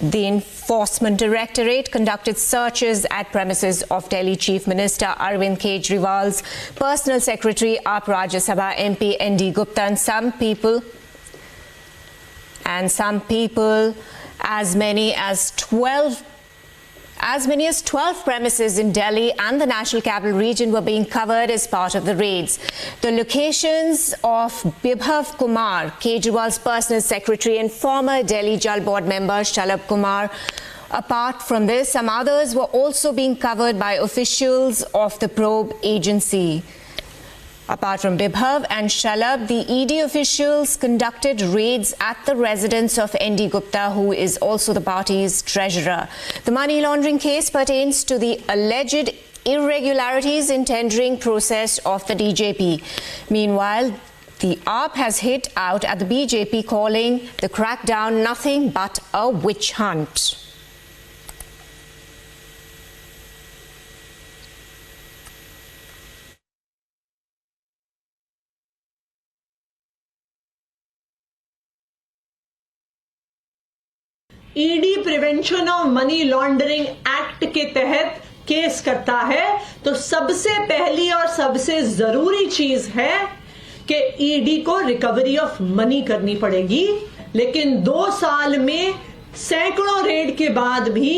The Enforcement Directorate conducted searches at premises of Delhi Chief Minister Arvind Kejriwal's personal secretary, Aap Rajya Sabha MP N.D. Gupta, and some people, as many as 12 premises in Delhi and the National Capital Region were being covered as part of the raids. The locations of Bibhav Kumar, Kejriwal's personal secretary, and former Delhi Jal Board member Shalabh Kumar. Apart from this, some others were also being covered by officials of the probe agency. Apart from Bibhav and Shalabh, the ED officials conducted raids at the residence of N.D. Gupta, who is also the party's treasurer. The money laundering case pertains to the alleged irregularities in tendering process of the DJP. Meanwhile, the AAP has hit out at the BJP, calling the crackdown nothing but a witch hunt. ED prevention of money laundering act के तहत case करता है तो सबसे पहली और सबसे जरूरी चीज है कि ईडी को रिकवरी ऑफ मनी करनी पड़ेगी। लेकिन 2 साल में सैकड़ों रेड के बाद भी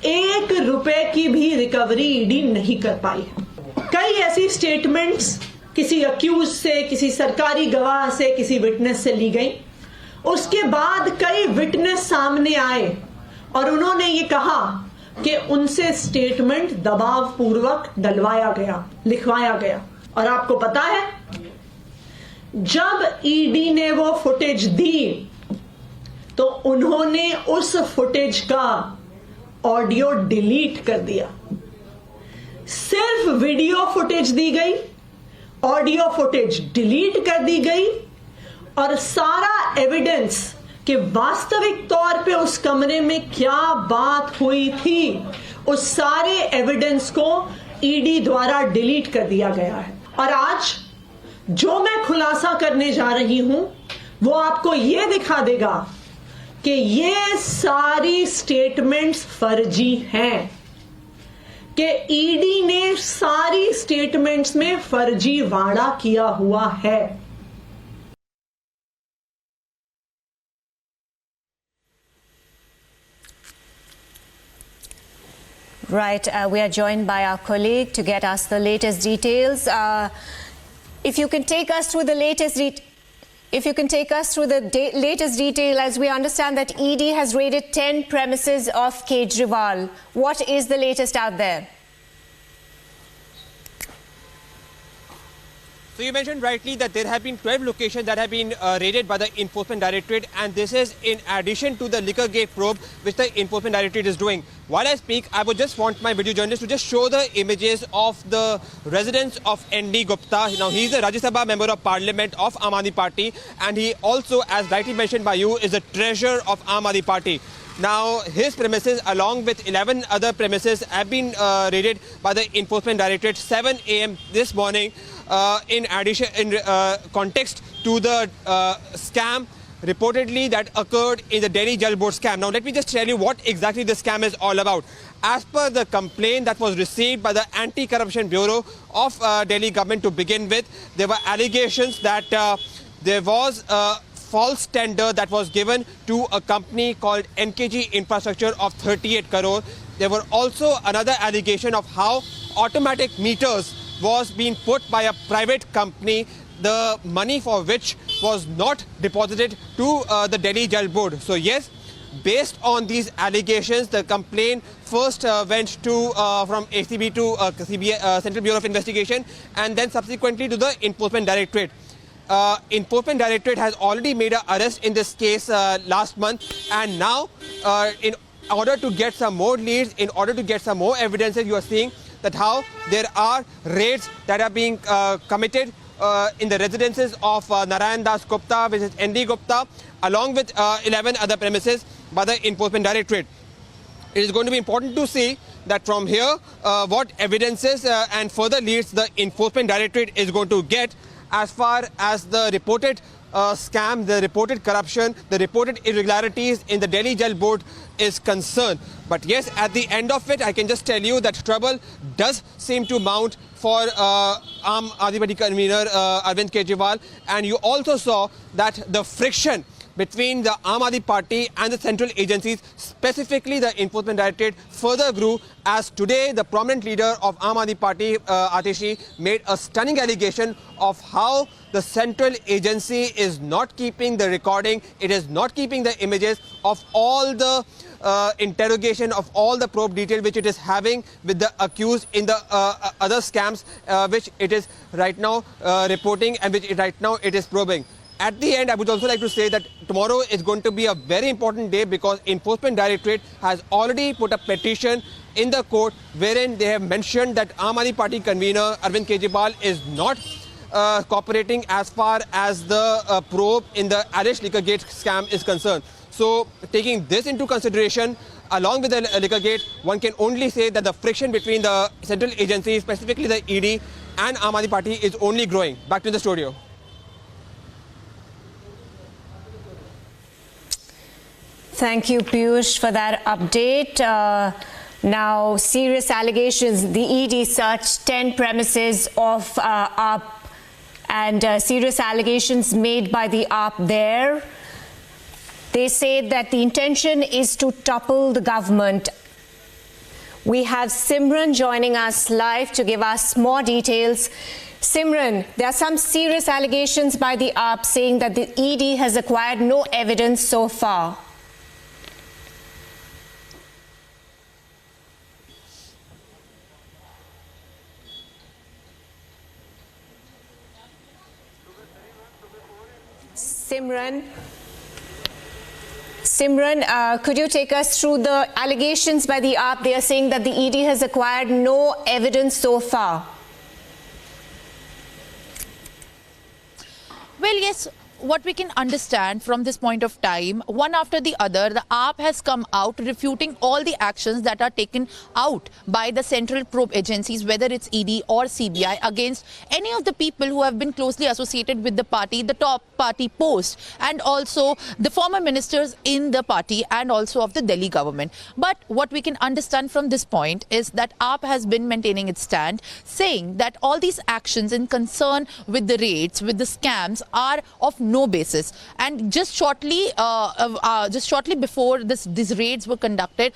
1 रुपए की भी रिकवरी ईडी नहीं कर पाई। कई ऐसी स्टेटमेंट्स किसी अक्यूज से, किसी सरकारी गवाह से, किसी विटनेस से ली गई। उसके बाद कई विटनेस सामने आए और उन्होंने ये कहा कि उनसे स्टेटमेंट दबाव पूर्वक डलवाया गया, लिखवाया गया। और आपको पता है, जब ईडी ने वो फुटेज दी तो उन्होंने उस फुटेज का ऑडियो डिलीट कर दिया। सिर्फ वीडियो फुटेज दी गई, ऑडियो फुटेज डिलीट कर दी गई और सारा एविडेंस कि वास्तविक तौर पे उस कमरे में क्या बात हुई थी, उस सारे एविडेंस को ईडी द्वारा डिलीट कर दिया गया है। और आज जो मैं खुलासा करने जा रही हूं वो आपको ये दिखा देगा कि ये सारी स्टेटमेंट्स फर्जी हैं, कि ईडी ने सारी स्टेटमेंट्स में फर्जीवाड़ा किया हुआ है। Right, we are joined by our colleague to get us the latest details. If you can take us through the latest latest detail, as we understand that ED has raided 10 premises of Kejriwal. What is the latest out there? So you mentioned rightly that there have been 12 locations that have been raided by the Enforcement Directorate, and this is in addition to the liquor gate probe which the Enforcement Directorate is doing. While I speak, I would just want my video journalist to just show the images of the residence of N.D. Gupta. Now, he is a Rajya Sabha Member of Parliament of Aam Aadmi Party, and he also, as rightly mentioned by you, is the treasurer of Aam Aadmi Party. Now, his premises along with 11 other premises have been raided by the Enforcement Directorate 7 a.m. this morning. In context to the scam reportedly that occurred in the Delhi Jal Board scam. Now, let me just tell you what exactly the scam is all about. As per the complaint that was received by the Anti-Corruption Bureau of Delhi government to begin with, there were allegations that there was a false tender that was given to a company called NKG Infrastructure of 38 crore. There were also another allegation of how automatic meters was being put by a private company, the money for which was not deposited to the Delhi Jal Board. So yes, based on these allegations, the complaint first went to from ACB to Central Bureau of Investigation, and then subsequently to the Enforcement Directorate. Enforcement Directorate has already made an arrest in this case last month, and now in order to get some more leads, in order to get some more evidences, you are seeing that how there are raids that are being committed in the residences of Narayan Das Gupta, which is N.D. Gupta, along with 11 other premises by the Enforcement Directorate. It is going to be important to see that from here what evidences and further leads the Enforcement Directorate is going to get as far as the reported scam, the reported corruption, the reported irregularities in the Delhi Jal Board is concerned. But yes, at the end of it, I can just tell you that trouble does seem to mount for Aam Aadmi Party convener Arvind Kejriwal. And you also saw that the friction between the Aam Aadmi Party and the central agencies, specifically the Enforcement Directorate, further grew as today the prominent leader of Aam Aadmi Party, Atishi, made a stunning allegation of how the central agency is not keeping the recording, it is not keeping the images of all the interrogation, of all the probe detail which it is having with the accused in the other scams which it is right now reporting and which right now it is probing. At the end, I would also like to say that tomorrow is going to be a very important day because Enforcement Directorate has already put a petition in the court wherein they have mentioned that Aam Aadmi Party convener Arvind Kejriwal is not cooperating as far as the probe in the alleged Liquorgate scam is concerned. So, taking this into consideration, along with the Liquorgate, one can only say that the friction between the central agencies, specifically the ED and Aam Aadmi Party, is only growing. Back to the studio. Thank you, Piyush, for that update. Now, serious allegations. The ED searched 10 premises of AAP and serious allegations made by the AAP there. They say that the intention is to topple the government. We have Simran joining us live to give us more details. Simran, there are some serious allegations by the AAP saying that the ED has acquired no evidence so far. Simran, could you take us through the allegations by the AAP? They are saying that the ED has acquired no evidence so far. Well, yes. What we can understand from this point of time, one after the other, the AAP has come out refuting all the actions that are taken out by the central probe agencies, whether it's ED or CBI, against any of the people who have been closely associated with the party, the top party post, and also the former ministers in the party and also of the Delhi government. But what we can understand from this point is that AAP has been maintaining its stand, saying that all these actions in concern with the raids, with the scams, are of no basis. And just shortly before these raids were conducted,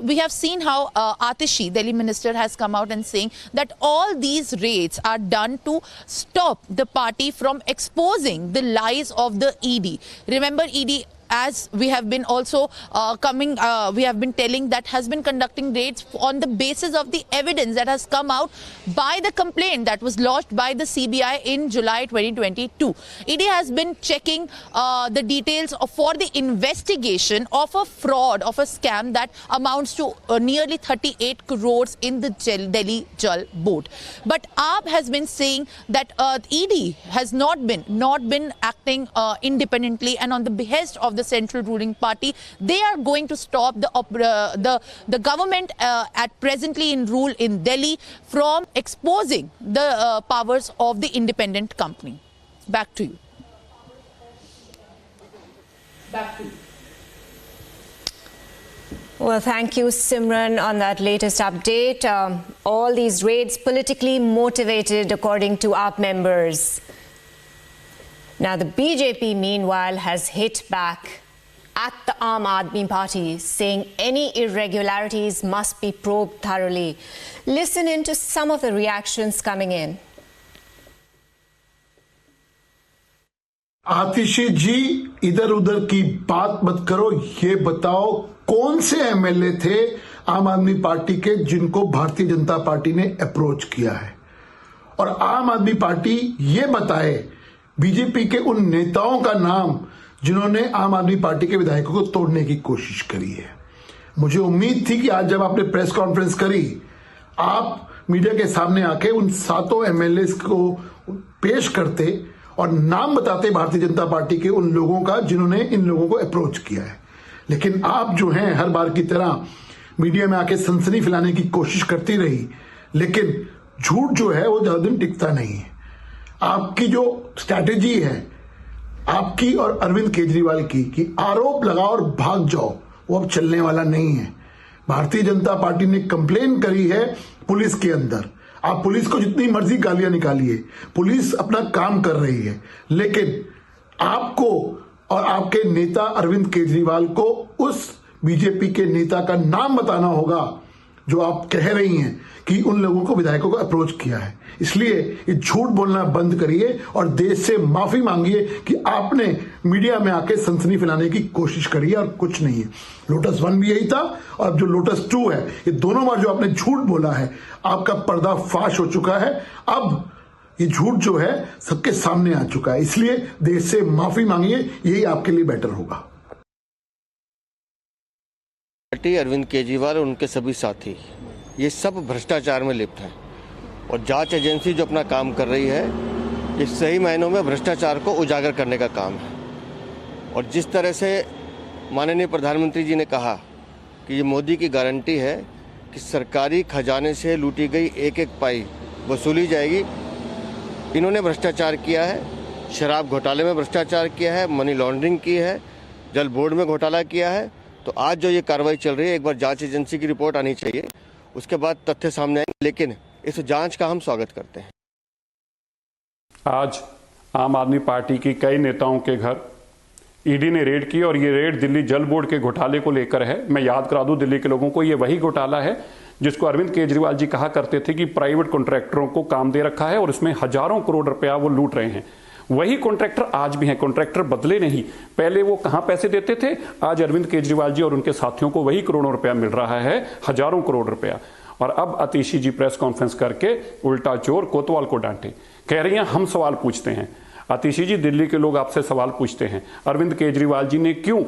we have seen how Atishi, Delhi minister, has come out and saying that all these raids are done to stop the party from exposing the lies of the ED. Remember, ED, as we have been also we have been telling, that has been conducting raids on the basis of the evidence that has come out by the complaint that was lodged by the CBI in July 2022. ED has been checking the details for the investigation of a fraud, of a scam that amounts to nearly 38 crores in the Delhi Jal Board. But AAP has been saying that ED has not been acting independently and on the behest of the central ruling party. They are going to stop the government at presently in rule in Delhi from exposing the powers of the independent company. Back to you. Well, thank you, Simran, on that latest update. All these raids politically motivated, according to AAP members. Now, the BJP, meanwhile, has hit back at the Aam Aadmi Party, saying any irregularities must be probed thoroughly. Listen in to some of the reactions coming in. आतिशी जी, इधर उधर की बात मत करो, ये बताओ कौन से एमएलए थे आम आदमी पार्टी के जिनको भारतीय जनता पार्टी ने अप्रोच किया है, और आम आदमी पार्टी ये बताए बीजेपी के उन नेताओं का नाम जिन्होंने आम आदमी पार्टी के विधायकों को तोड़ने की कोशिश करी है। मुझे उम्मीद थी कि आज जब आपने प्रेस कॉन्फ्रेंस करी, आप मीडिया के सामने आके उन 7 एमएलए को पेश करते और नाम बताते भारतीय जनता पार्टी के उन लोगों का जिन्होंने इन लोगों को अप्रोच किया है। लेकिन आप जो हैं हर बार की तरह मीडिया में आके सनसनी फैलाने की कोशिश करती रही, लेकिन झूठ जो है वो ज्यादा दिन टिकता नहीं है। आपकी जो स्ट्रैटेजी है आपकी और अरविंद केजरीवाल की कि आरोप लगाओ और भाग जाओ, वो अब चलने वाला नहीं है। भारतीय जनता पार्टी ने कंप्लेन करी है पुलिस के अंदर। आप पुलिस को जितनी मर्जी गालियां निकालिए, पुलिस अपना काम कर रही है, लेकिन आपको और आपके नेता अरविंद केजरीवाल को उस बीजेपी के नेता का नाम बताना होगा जो आप कह रही हैं कि उन लोगों को, विधायकों को अप्रोच किया है। इसलिए ये झूठ बोलना बंद करिए और देश से माफी मांगिए कि आपने मीडिया में आके सनसनी फैलाने की कोशिश करी है और कुछ नहीं है। लोटस 1 भी यही था और अब जो लोटस 2 है, ये दोनों बार जो आपने झूठ बोला है, आपका पर्दाफाश हो चुका है। अब ये झूठ जो है सबके सामने आ चुका है, इसलिए देश से माफी मांगिए, यही आपके लिए बेटर होगा। पार्टी, अरविंद केजरीवाल और उनके सभी साथी ये सब भ्रष्टाचार में लिप्त हैं और जांच एजेंसी जो अपना काम कर रही है, ये सही मायनों में भ्रष्टाचार को उजागर करने का काम है। और जिस तरह से माननीय प्रधानमंत्री जी ने कहा कि ये मोदी की गारंटी है कि सरकारी खजाने से लूटी गई एक एक पाई वसूली जाएगी। इन्होंने भ्रष्टाचार किया है, शराब घोटाले में भ्रष्टाचार किया है, मनी लॉन्ड्रिंग की है, जल बोर्ड में घोटाला किया है। तो आज जो ये कार्रवाई चल रही है, एक बार जांच एजेंसी की रिपोर्ट आनी चाहिए, उसके बाद तथ्य सामने आएंगे, लेकिन इस जांच का हम स्वागत करते हैं। आज आम आदमी पार्टी की कई नेताओं के घर ईडी ने रेड की और ये रेड दिल्ली जल बोर्ड के घोटाले को लेकर है। मैं याद करा दूं दिल्ली के लोगों को, ये वही घोटाला है जिसको अरविंद केजरीवाल जी कहा करते थे कि प्राइवेट कॉन्ट्रैक्टरों को काम दे रखा है और इसमें हजारों करोड़ रुपया वो लूट रहे हैं। वही कॉन्ट्रैक्टर आज भी हैं, कॉन्ट्रैक्टर बदले नहीं। पहले वो कहां पैसे देते थे, आज अरविंद केजरीवाल जी और उनके साथियों को वही करोड़ों रुपया मिल रहा है, हजारों करोड़ रुपया। और अब आतिशी जी प्रेस कॉन्फ्रेंस करके उल्टा चोर कोतवाल को डांटे, कह रही हैं हम सवाल पूछते हैं। आतिशी जी, दिल्ली के लोग आपसे सवाल पूछते हैं, अरविंद केजरीवाल जी ने क्यों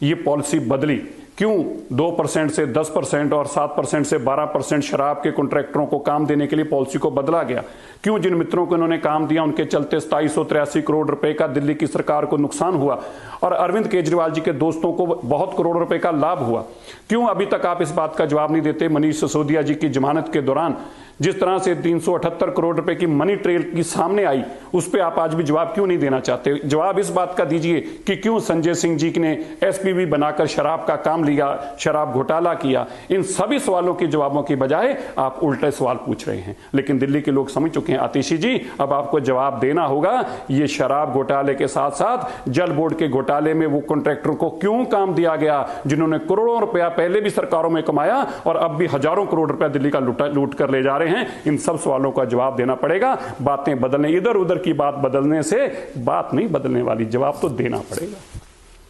ये पॉलिसी बदली, क्यों 2% से 10% और 7% से 12% शराब के कॉन्ट्रैक्टरों को काम देने के लिए पॉलिसी को बदला गया, क्यों जिन मित्रों को उन्होंने काम दिया उनके चलते 2783 करोड़ रुपए का दिल्ली की सरकार को नुकसान हुआ और अरविंद केजरीवाल जी के दोस्तों को बहुत करोड़ रुपए का लाभ हुआ। क्यों अभी तक आप इस बात का जवाब नहीं देते? मनीष सिसोदिया जी की जमानत के दौरान जिस तरह से 378 करोड़ रुपए की मनी ट्रेल की सामने आई, उस पर आप आज भी जवाब क्यों नहीं देना चाहते? जवाब इस बात का दीजिए कि क्यों संजय सिंह जी ने एसपीवी बनाकर शराब का काम लिया, शराब घोटाला किया। इन सभी सवालों के जवाबों की बजाय आप उल्टे सवाल पूछ रहे हैं। लेकिन दिल्ली के लोग समझ चुके हैं आतिशी जी, अब आपको जवाब देना होगा। ये शराब घोटाले के साथ साथ जल बोर्ड के घोटाले में वो कॉन्ट्रैक्टरों को क्यों काम दिया गया जिन्होंने करोड़ों रुपया पहले भी सरकारों में कमाया और अब भी हजारों करोड़ रुपया दिल्ली का लूट कर ले जा रहे हैं। इन सब सवालों का जवाब देना पड़ेगा। बातें बदलने, इधर उधर की बात बदलने से बात नहीं बदलने वाली, जवाब तो देना पड़ेगा।